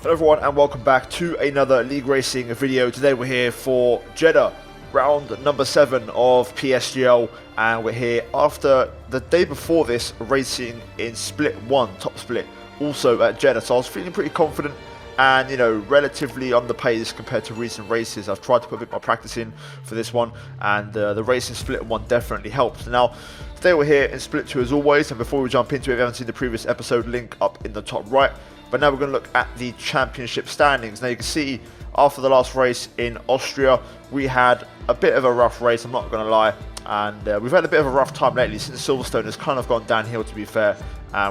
Hello everyone and welcome back to another League Racing video. Today we're here for Jeddah, round number 7 of PSGL, and we're here after the day before this racing in Split 1, top split, also at Jeddah. So I was feeling pretty confident and, you know, relatively on the pace compared to recent races. I've tried to put a bit more practice in for this one, and the race in Split 1 definitely helped. Now, today we're here in Split 2 as always, and before we jump into it, if you haven't seen the previous episode, link up in the top right. But now we're going to look at the championship standings. Now you can see after the last race in Austria, we had a bit of a rough race, I'm not going to lie. And we've had a bit of a rough time lately since Silverstone has kind of gone downhill, to be fair.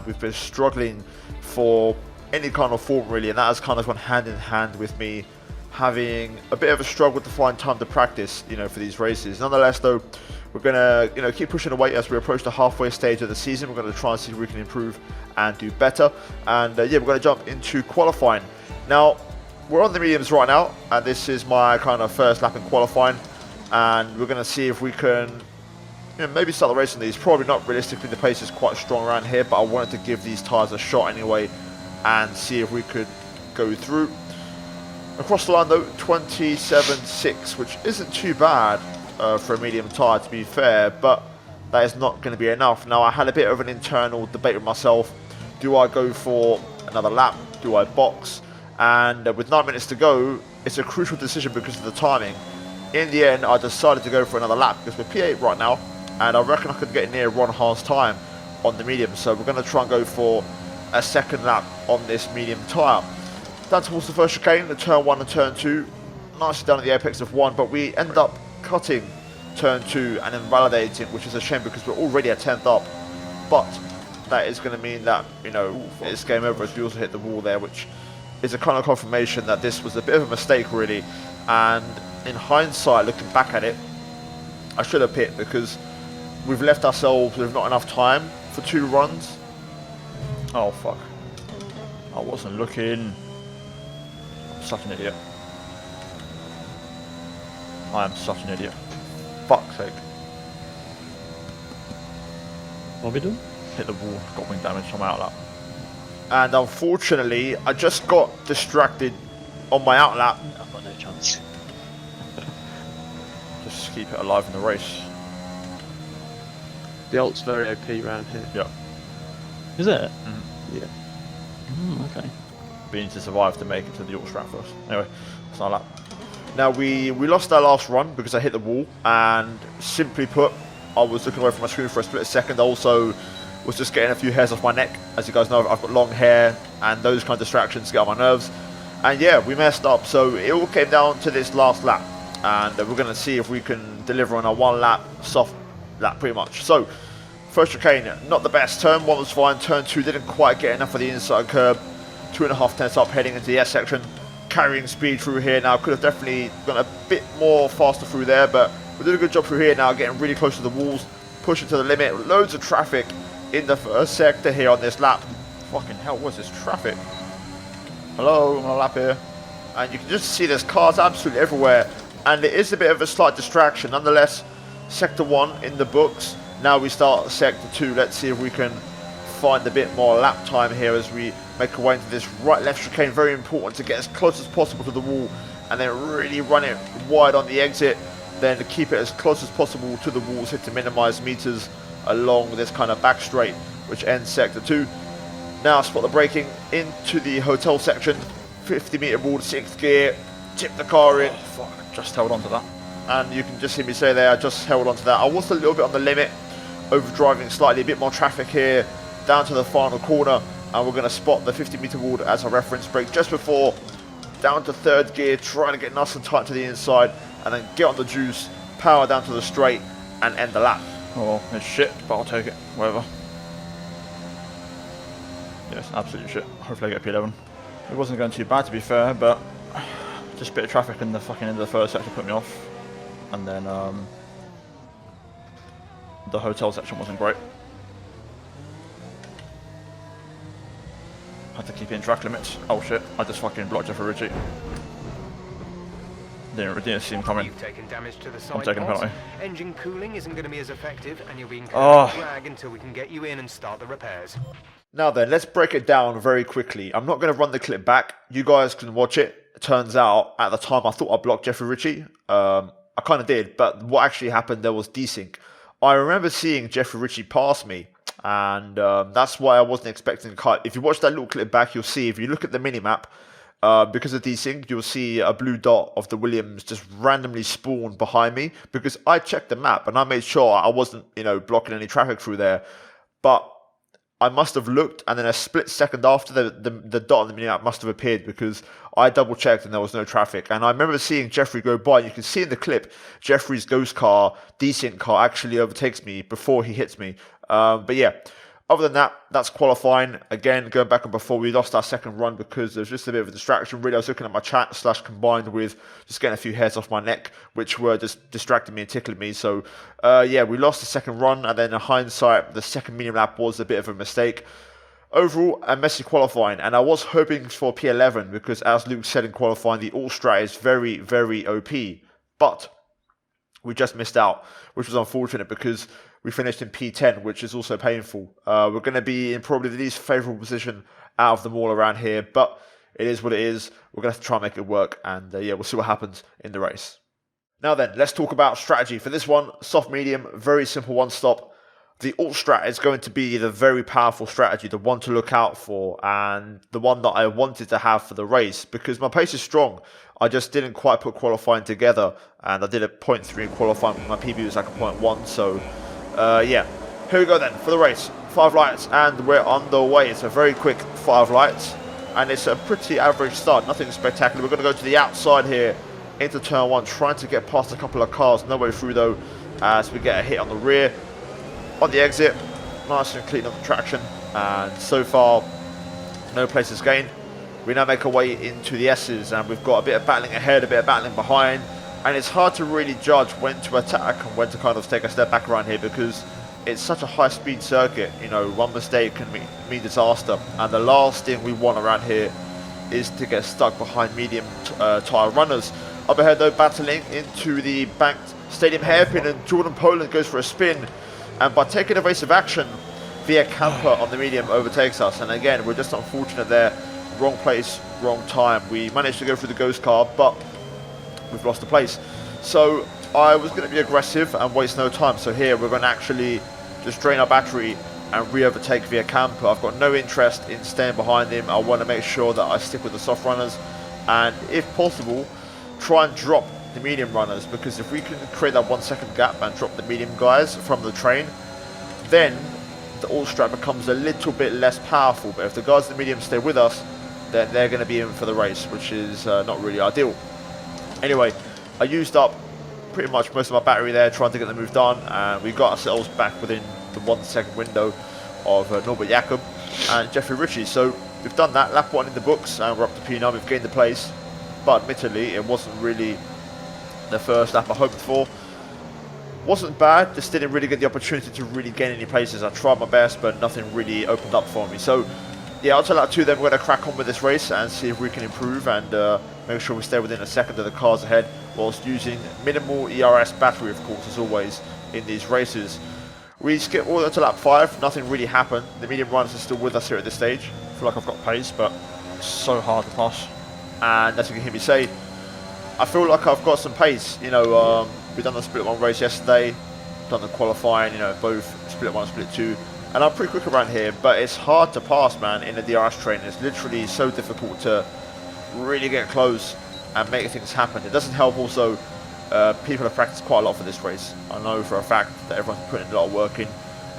We've been struggling for any kind of form really, and that has kind of gone hand in hand with me having a bit of a struggle to find time to practice, you know, for these races. Nonetheless though, we're going to, you know, keep pushing away as we approach the halfway stage of the season. We're going to try and see if we can improve and do better. And yeah, we're going to jump into qualifying. Now, we're on the mediums right now, and this is my kind of first lap in qualifying. And we're going to see if we can, you know, maybe start the race on these. Probably not realistically, the pace is quite strong around here, but I wanted to give these tyres a shot anyway and see if we could go through. Across the line though, 27.6, which isn't too bad for a medium tyre, to be fair, but that is not going to be enough. Now, I had a bit of an internal debate with myself. Do I go for another lap? Do I box? And with 9 minutes to go, it's a crucial decision because of the timing. In the end, I decided to go for another lap because we're P8 right now, and I reckon I could get near Ron Haas's time on the medium. So we're going to try and go for a second lap on this medium tyre. Down towards the first chicane, the turn 1 and turn 2, nicely down at the apex of 1, but we end up cutting turn 2 and invalidating, which is a shame because we're already at 10th up. But that is going to mean that, you know, it's game over as we also hit the wall there, which is a kind of confirmation that this was a bit of a mistake really. And in hindsight, looking back at it, I should have pit because we've left ourselves with not enough time for 2 runs. Oh fuck, I wasn't looking. I'm such an idiot. I am such an idiot. Fuck's sake. What are we doing? Hit the wall, got wing damage on my outlap. And unfortunately, I just got distracted on my outlap. I've got no chance. Just keep it alive in the race. The ult's very OP around here. Yeah. Is it? Yeah. Okay. We need to survive to make it to the York Strat first. Anyway, it's not lap. Now we lost our last run because I hit the wall, and simply put, I was looking away from my screen for a split second. I also was just getting a few hairs off my neck. As you guys know, I've got long hair, and those kind of distractions get on my nerves. And yeah, we messed up. So it all came down to this last lap, and we're going to see if we can deliver on a 1 lap, soft lap pretty much. So first chicane, not the best. Turn 1 was fine. Turn 2 didn't quite get enough of the inside curb. 2.5 tenths up heading into the S section. Carrying speed through here now. Could have definitely gone a bit more faster through there, but we did a good job through here now, getting really close to the walls, pushing to the limit. Loads of traffic in the first sector here on this lap. Fucking hell, what's this traffic? Hello, I'm on a lap here. And you can just see there's cars absolutely everywhere, and it is a bit of a slight distraction. Nonetheless, sector 1 in the books. Now we start sector 2. Let's see if we can find a bit more lap time here as we make our way into this right-left chicane. Very important to get as close as possible to the wall and then really run it wide on the exit, then to keep it as close as possible to the walls, hit to minimize meters along this kind of back straight which ends sector 2. Now spot the braking into the hotel section, 50 meter board, 6th gear, tip the car in. Fuck, just held on to that. And you can just hear me say there, I just held on to that. I was a little bit on the limit, overdriving slightly, a bit more traffic here, down to the final corner, and we're going to spot the 50 meter wall as a reference brake just before, down to 3rd gear, trying to get nice and tight to the inside, and then get on the juice, power down to the straight, and end the lap. Oh, it's shit, but I'll take it, whatever. Yes, absolute shit. Hopefully I get P11. It wasn't going too bad, to be fair, but just a bit of traffic in the fucking end of the first section put me off. And then the hotel section wasn't great. Had to keep in track limits. Oh shit, I just fucking blocked Jeff Ritchie. Didn't see him coming. You've taken damage to the side I'm taking a penalty. Engine cooling isn't going to be as effective, and you'll be incurring drag until we can get you in and start the repairs. Now then, let's break it down very quickly. I'm not going to run the clip back. You guys can watch it. It turns out, at the time, I thought I blocked Jeffrey Ritchie. I kind of did, but what actually happened there was desync. I remember seeing Jeffrey Ritchie pass me, and that's why I wasn't expecting a cut. If you watch that little clip back, you'll see, if you look at the minimap, because of desync, you'll see a blue dot of the Williams just randomly spawn behind me, because I checked the map, and I made sure I wasn't, blocking any traffic through there. But I must have looked, and then a split second after, the dot on the minimap must have appeared, because I double checked and there was no traffic. And I remember seeing Jeffrey go by, and you can see in the clip, Jeffrey's ghost car, desync car, actually overtakes me before he hits me. But yeah, other than that, that's qualifying. Again, going back on before, we lost our second run because there was just a bit of a distraction. Really, I was looking at my chat / combined with just getting a few hairs off my neck, which were just distracting me and tickling me. So yeah, we lost the second run, and then in hindsight, the second medium lap was a bit of a mistake. Overall, a messy qualifying, and I was hoping for P11 because, as Luke said in qualifying, the all strat is very, very OP. But we just missed out, which was unfortunate because we finished in P10, which is also painful. We're going to be in probably the least favourable position out of them all around here, but it is what it is. We're going to have to try and make it work, and yeah, we'll see what happens in the race. Now then, let's talk about strategy. For this one, soft medium, very simple one stop. The alt strat is going to be the very powerful strategy, the one to look out for, and the one that I wanted to have for the race, because my pace is strong. I just didn't quite put qualifying together, and I did a 0.3 in qualifying. My PB was like a 0.1, so yeah. Here we go then, for the race. 5 lights, and we're on the way. It's a very quick 5 lights, and it's a pretty average start, nothing spectacular. We're going to go to the outside here, into turn 1, trying to get past a couple of cars. No way through though, as we get a hit on the rear. On the exit, nice and clean on the traction, and so far, no places gained. We now make our way into the S's, and we've got a bit of battling ahead, a bit of battling behind, and it's hard to really judge when to attack and when to kind of take a step back around here, because it's such a high-speed circuit. One mistake can mean disaster, and the last thing we want around here is to get stuck behind medium tyre runners. Up ahead though, battling into the banked stadium hairpin, and Jordan Poland goes for a spin. And by taking evasive action, Via Camper on the medium overtakes us. And again, we're just unfortunate there. Wrong place, wrong time. We managed to go through the ghost car, but we've lost the place. So I was going to be aggressive and waste no time. So here we're going to actually just drain our battery and re-overtake Via Camper. I've got no interest in staying behind him. I want to make sure that I stick with the soft runners. And if possible, try and drop the medium runners, because if we can create that 1 second gap and drop the medium guys from the train, then the all strat becomes a little bit less powerful. But if the guys in the medium stay with us, then they're going to be in for the race, which is not really ideal. Anyway, I used up pretty much most of my battery there trying to get the move done, and we got ourselves back within the 1 second window of Norbert Jakob and Jeffrey Ritchie. So we've done that, lap 1 in the books, and we're up to P9. We've gained the place, but admittedly it wasn't really the first lap I hoped for. Wasn't bad, just didn't really get the opportunity to really gain any places. I tried my best, but nothing really opened up for me. So yeah, until lap 2 then, we're going to crack on with this race and see if we can improve and make sure we stay within a second of the cars ahead, whilst using minimal ERS battery, of course, as always in these races. We skip all the way to lap 5, nothing really happened. The medium runners are still with us here at this stage. I feel like I've got pace, but it's so hard to pass. And as you can hear me say, I feel like I've got some pace. We've done the split 1 race yesterday, done the qualifying, both split 1 and split 2, and I'm pretty quick around here, but it's hard to pass, man, in the DRS train. It's literally so difficult to really get close and make things happen. It doesn't help also, people have practiced quite a lot for this race. I know for a fact that everyone's putting a lot of work in.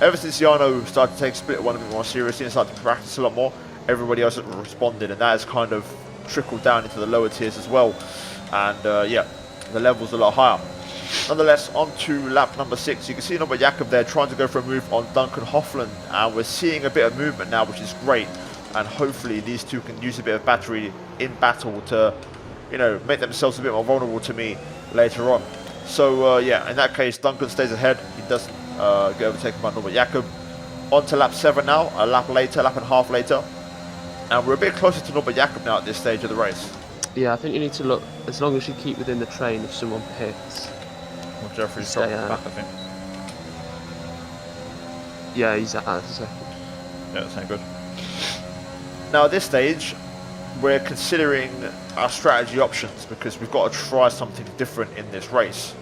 Ever since Yano started to take split 1 a bit more seriously and started to practice a lot more, everybody else has responded, and that has kind of trickled down into the lower tiers as well. And yeah, the level's a lot higher. Nonetheless, on to lap number 6. You can see Norbert Jakob there trying to go for a move on Duncan Hoffland, and we're seeing a bit of movement now, which is great. And hopefully these two can use a bit of battery in battle to, make themselves a bit more vulnerable to me later on. So yeah, in that case, Duncan stays ahead. He doesn't get overtaken by Norbert Jakob. On to lap 7 now, a lap later, lap and a half later. And we're a bit closer to Norbert Jakob now at this stage of the race. Yeah, I think you need to look, as long as you keep within the train, if someone hits. Well, Jeffrey's dropping back, I think. Yeah, he's at a second. Yeah, that's not good. Now at this stage, we're considering our strategy options because we've got to try something different in this race.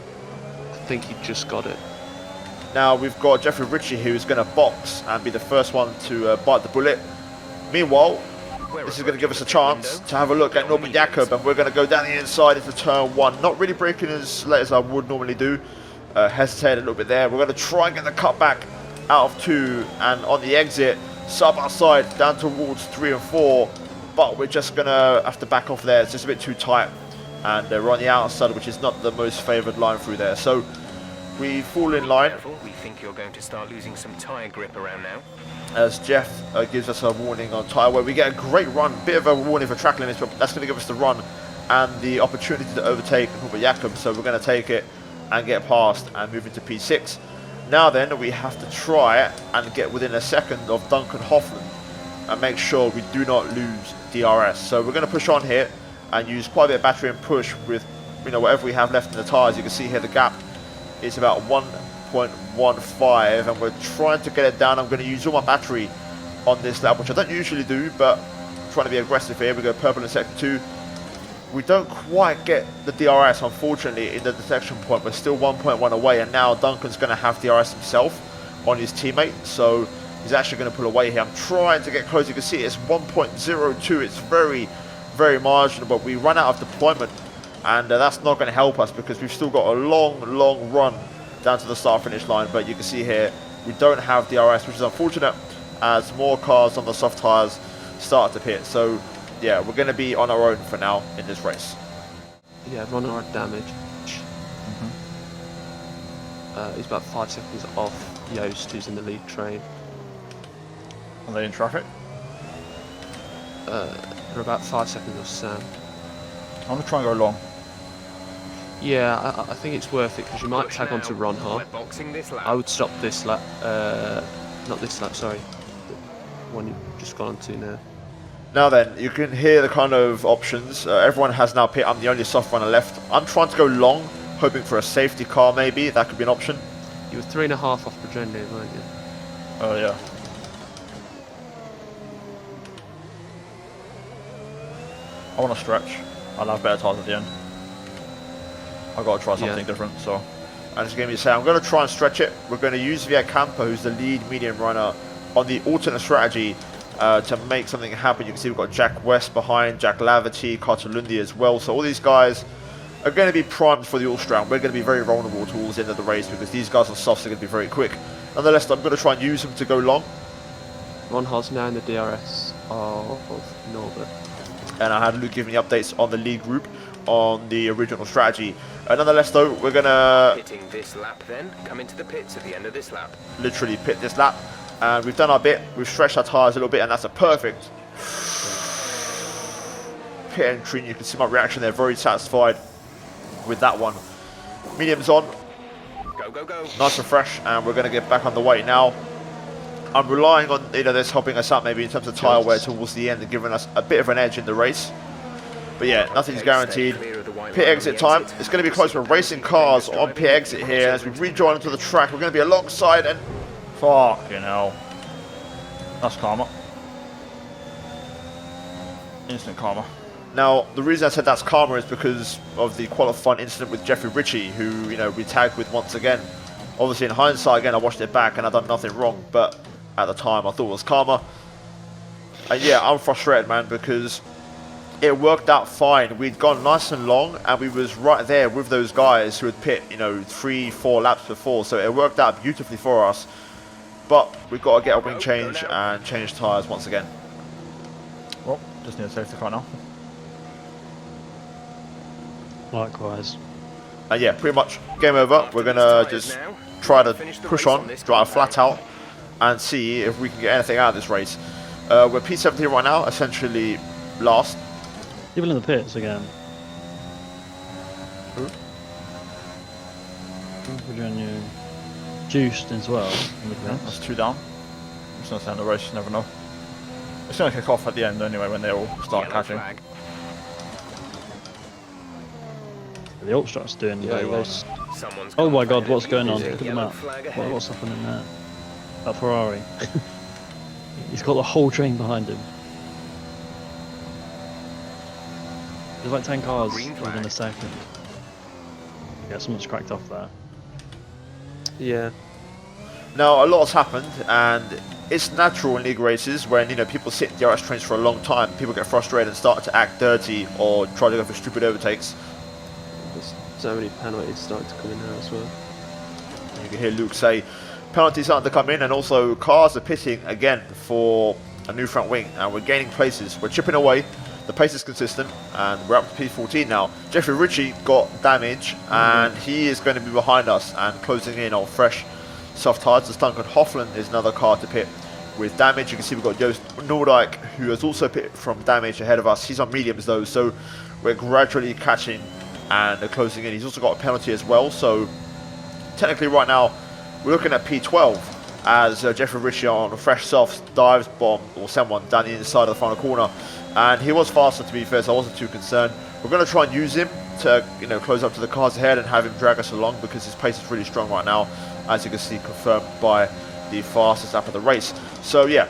I think you just got it. Now we've got Jeffrey Ritchie who's going to box and be the first one to bite the bullet. Meanwhile, this is going to give us a chance to have a look at Norbert Jakob, and we're going to go down the inside into turn 1. Not really braking as late as I would normally do. Hesitated a little bit there. We're going to try and get the cutback out of 2, and on the exit, side by side down towards 3 and 4. But we're just going to have to back off there. It's just a bit too tight, and we're on the outside, which is not the most favoured line through there. So we fall in line. We think you're going to start losing some tyre grip around now. As Jeff gives us a warning on tyre wear. We get a great run, bit of a warning for track limits, but that's going to give us the run and the opportunity to overtake Norbert Jakob. So we're going to take it and get past and move into P6. Now then, we have to try and get within a second of Duncan Hoffman and make sure we do not lose DRS. So we're going to push on here and use quite a bit of battery and push with, you know, whatever we have left in the tyres. You can see here the gap is about 1.15, and we're trying to get it down. I'm going to use all my battery on this lap, which I don't usually do, but I'm trying to be aggressive here. We go purple in sector 2. We don't quite get the DRS, unfortunately, in the detection point. We're still 1.1 away, and now Duncan's going to have DRS himself on his teammate, so he's actually going to pull away here. I'm trying to get close. You can see it's 1.02. It's very, very marginal, but we run out of deployment, and that's not going to help us because we've still got a long, long run down to the start-finish line. But you can see here we don't have DRS, which is unfortunate as more cars on the soft tyres start to pit. So yeah, we're going to be on our own for now in this race. Yeah, runner had damage. He's about 5 seconds off Yost, who's in the lead train. Are they in traffic? They're about 5 seconds off Sam. I'm going to try and go long. Yeah, I think it's worth it because you might tag on to Ronhar. We're boxing this lap. I would stop this lap. Not this lap, sorry. The one you've just gone on to now. Now then, you can hear the kind of options. Everyone has now pit. I'm the only soft runner left. I'm trying to go long, hoping for a safety car maybe. That could be an option. You were 3.5 off Progenitor, weren't you? Oh yeah. I want to stretch. I'll have better tyres at the end. I've got to try something different, so. And just going to say, I'm going to try and stretch it. We're going to use Viet Camper, who's the lead medium runner, on the alternate strategy to make something happen. You can see we've got Jack West behind, Jack Laverty, Cartalundi as well. So all these guys are going to be primed for the All-Stroud. We're going to be very vulnerable towards the end of the race because these guys on softs are going to be very quick. Nonetheless, I'm going to try and use them to go long. Ronhar's now in the DRS of Norbert. And I had Luke give me updates on the lead group on the original strategy. Nonetheless, though, we're going to Pitting this lap then. Come into the pits at the end of this lap. literally pit this lap. And we've done our bit. We've stretched our tyres a little bit, and that's a perfect pit entry. And you can see my reaction there. Very satisfied with that one. Medium's on. Go, go, go. Nice and fresh, and we're going to get back on the way now. I'm relying on this helping us out maybe in terms of tyre wear towards the end and giving us a bit of an edge in the race. But yeah, nothing's guaranteed. Pit exit time. It's going to be close. We're racing cars on pit exit here. As we rejoin into the track, we're going to be alongside and Fucking hell. That's karma. Instant karma. now the reason I said that's karma is because of the qualifying incident with Jeffrey Ritchie, who we tagged with once again. Obviously, in hindsight, again, I watched it back and I've done nothing wrong, but at the time I thought it was karma. And yeah, I'm frustrated, man, because it worked out fine. We'd gone nice and long, and we was right there with those guys who had pit, 3-4 laps before. So it worked out beautifully for us. But we've got to get a wing change and change tyres once again. Well, just need a safety car now. Likewise. And yeah, pretty much game over. We're going to just try to push on, drive flat out, and see if we can get anything out of this race. We're P17 right now, essentially last. People in the pits again. Virginia juiced as well. In the pits. That's 2 down. I'm just going to stay in the race, you never know. It's going to kick off at the end anyway when they all start catching. The Ultra's doing very well. Someone's Oh my got god, what's going on? a Look at the yellow map. flag ahead. What's happening there? That Ferrari. He's got the whole train behind him. There's like 10 cars Green within flag. a second. Yeah, someone's cracked off there. Yeah. Now, a lot has happened, and it's natural in league races when, you know, people sit in DRS trains for a long time. People get frustrated and start to act dirty or try to go for stupid overtakes. There's so many penalties starting to come in now as well. You can hear Luke say penalties starting to come in, and also cars are pitting again for a new front wing, and we're gaining places. We're chipping away. The pace is consistent, and we're up to P14 now. Jeffrey Ritchie got damage, and he is going to be behind us and closing in on fresh soft tyres. As Duncan Hoffland is another car to pit with damage. You can see we've got Joost Noordijk, who has also pitted from damage ahead of us. He's on mediums though, so we're gradually catching and closing in. He's also got a penalty as well, so technically right now we're looking at P12 as Jeffrey Ritchie on a fresh soft dives bomb or someone down the inside of the final corner, and he was faster, to be fair, so I wasn't too concerned. We're going to try and use him to, you know, close up to the cars ahead and have him drag us along, because his pace is really strong right now, as you can see, confirmed by the fastest lap of the race. So yeah,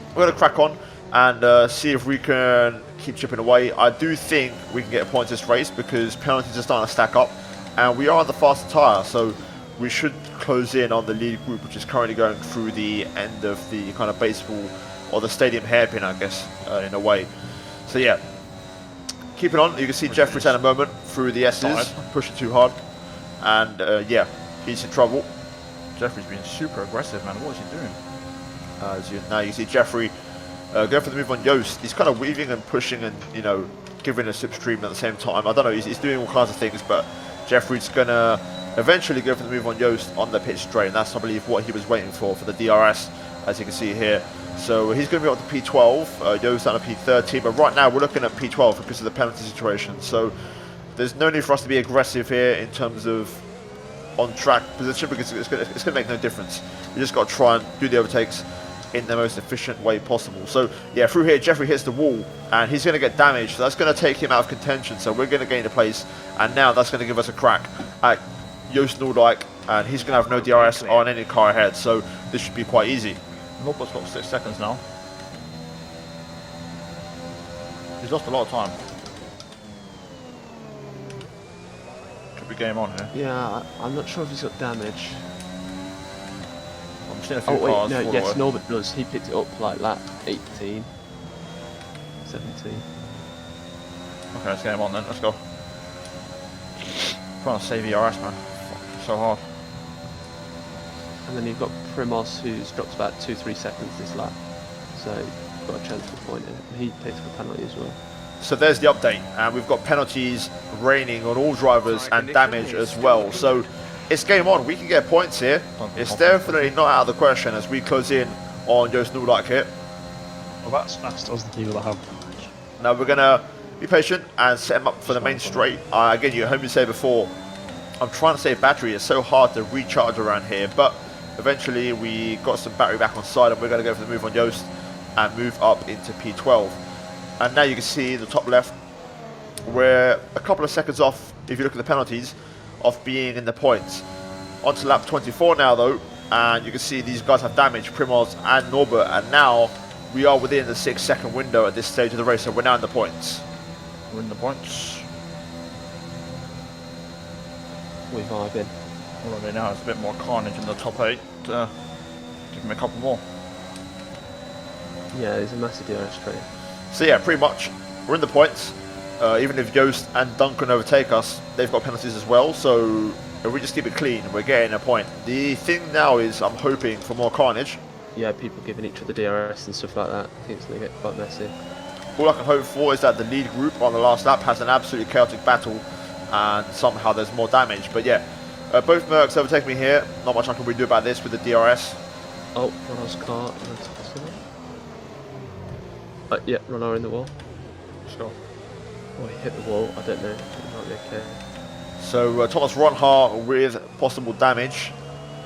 we're going to crack on and see if we can keep chipping away. I do think we can get points this race because penalties are starting to stack up, and we are on the faster tyre, so we should close in on the lead group, which is currently going through the end of the kind of baseball or the stadium hairpin, I guess, in a way. So yeah, keep it on. You can see Jeffrey's at a moment through the S's, pushing too hard, and yeah, he's in trouble. Jeffrey's being super aggressive, man. What is he doing? Now you see Jeffrey going for the move on Joost. He's kind of weaving and pushing and, you know, giving a slipstream at the same time. I don't know, he's doing all kinds of things, but Jeffrey's going to eventually go for the move on Joost on the pit straight, and that's, I believe, what he was waiting for the DRS, as you can see here. So he's going to be up to P12, Joost down to P13, but right now we're looking at P12 because of the penalty situation. So there's no need for us to be aggressive here in terms of on-track position, because it's going to make no difference. We just got to try and do the overtakes in the most efficient way possible. So yeah, through here Jeffrey hits the wall and he's going to get damaged, so that's going to take him out of contention, so we're going to gain a place, and now that's going to give us a crack at Joost Noordijk, and he's going to have no DRS on any car ahead, so this should be quite easy. Norbert's got 6 seconds now. He's lost a lot of time. Could be game on here. Yeah, I'm not sure if he's got damage. I'm seeing a few Oh wait, cars. no, fall yes, away. Norbert does. He picked it up like lap 18, 17. Okay, let's get him on then. Let's go. Trying to save ERS, man. Fuck, so hard. And then you've got Primos, who's dropped about 2-3 seconds this lap, so you've got a chance for pointing. He takes a penalty as well. So there's the update, and we've got penalties raining on all drivers and damage as well. So it's game on. We can get points here. It's definitely not out of the question as we close in on Joost Noordijk here. Well, that's fast as the people that have damage. Now we're going to be patient and set him up for the main straight. Again, you heard me say before, I'm trying to save battery. It's so hard to recharge around here, but eventually we got some battery back on side, and we're going to go for the move on Joost and move up into P12. And now you can see the top left, we're a couple of seconds off, if you look at the penalties, of being in the points. On to lap 24 now though, and you can see these guys have damage, Primoz and Norbert, and now we are within the 6-second window at this stage of the race, so we're now in the points. We're in the points. We're vibing. Well, I mean, now it's a bit more carnage in the top 8. Give him a couple more. Yeah, there's a massive DRS straight. So yeah, pretty much, we're in the points. Even if Joost and Duncan overtake us, they've got penalties as well, so if we just keep it clean, we're getting a point. The thing now is, I'm hoping for more carnage. Yeah, people giving each other DRS and stuff like that. I think it's going to get quite messy. All I can hope for is that the lead group on the last lap has an absolutely chaotic battle and somehow there's more damage. But yeah, both Mercs overtake me here. Not much I can really do about this with the DRS. Oh, Ronald's car. Yeah, Ronald in the wall. Let's go. Oh, he hit the wall. I don't know. It might be okay. So Thomas Ronhart with possible damage.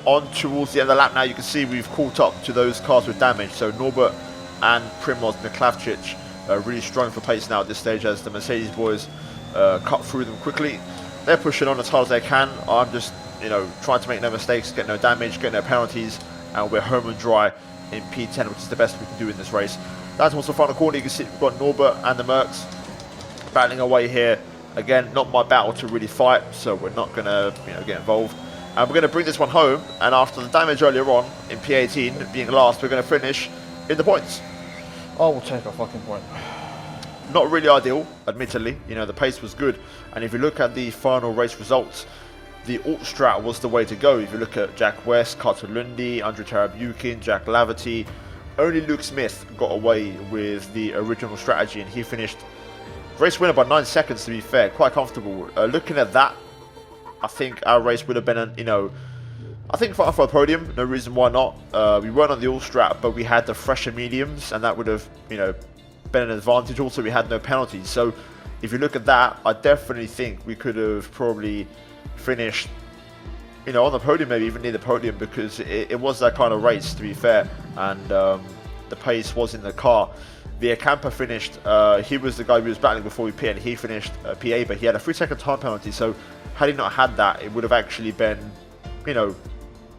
On towards the end of the lap now, you can see we've caught up to those cars with damage. So Norbert and Primoz Miklavčić really struggling for pace now at this stage as the Mercedes boys cut through them quickly. They're pushing on as hard as they can. I'm just, you know, trying to make no mistakes, get no damage, get no penalties, and we're home and dry in P10, which is the best we can do in this race. That's also the final corner. You can see we've got Norbert and the Mercs battling away here. Again, not my battle to really fight, so we're not going to get involved. And we're going to bring this one home, and after the damage earlier on in P18 being last, we're going to finish in the points. I will take a fucking point. Not really ideal, admittedly. The pace was good, and if you look at the final race results, the alt strat was the way to go. If you look at Jack West, Carter Lundy, Andre Tarabukin, Jack Laverty, only Luke Smith got away with the original strategy, and he finished race winner by 9 seconds, to be fair, quite comfortable. Looking at that, I think our race would have been, I think fighting for a podium, no reason why not. We weren't on the all strat, but we had the fresher mediums, and that would have, been an advantage. Also, we had no penalties. So, if you look at that, I definitely think we could have probably finished, on the podium, maybe even near the podium, because it was that kind of race, to be fair, and the pace was in the car. Camper finished, he was the guy we was battling before we pitted. He finished PA, but he had a 3-second time penalty, so had he not had that, it would have actually been, P4,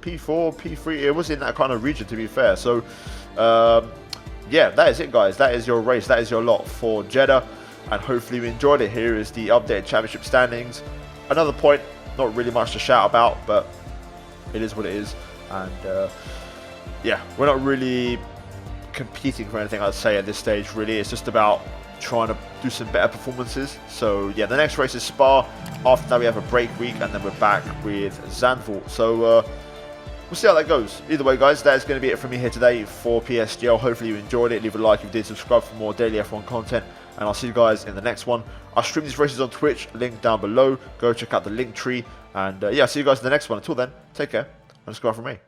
P3, it was in that kind of region, to be fair. So, yeah, that is it, guys. That is your race, that is your lot for Jeddah, and hopefully you enjoyed it. Here is the updated championship standings. Another point, not really much to shout about, but it is what it is, and yeah, we're not really competing for anything, I'd say, at this stage. Really, it's just about trying to do some better performances. So yeah, the next race is Spa. After that we have a break week, and then we're back with Zandvoort. So we'll see how that goes. Either way, guys, that is going to be it from me here today for PSGL. Hopefully you enjoyed it. Leave a like if you did, subscribe for more daily F1 content, and I'll see you guys in the next one. I stream these races on Twitch, link down below. Go check out the link tree, and yeah, see you guys in the next one. Until then, take care, and subscribe from me.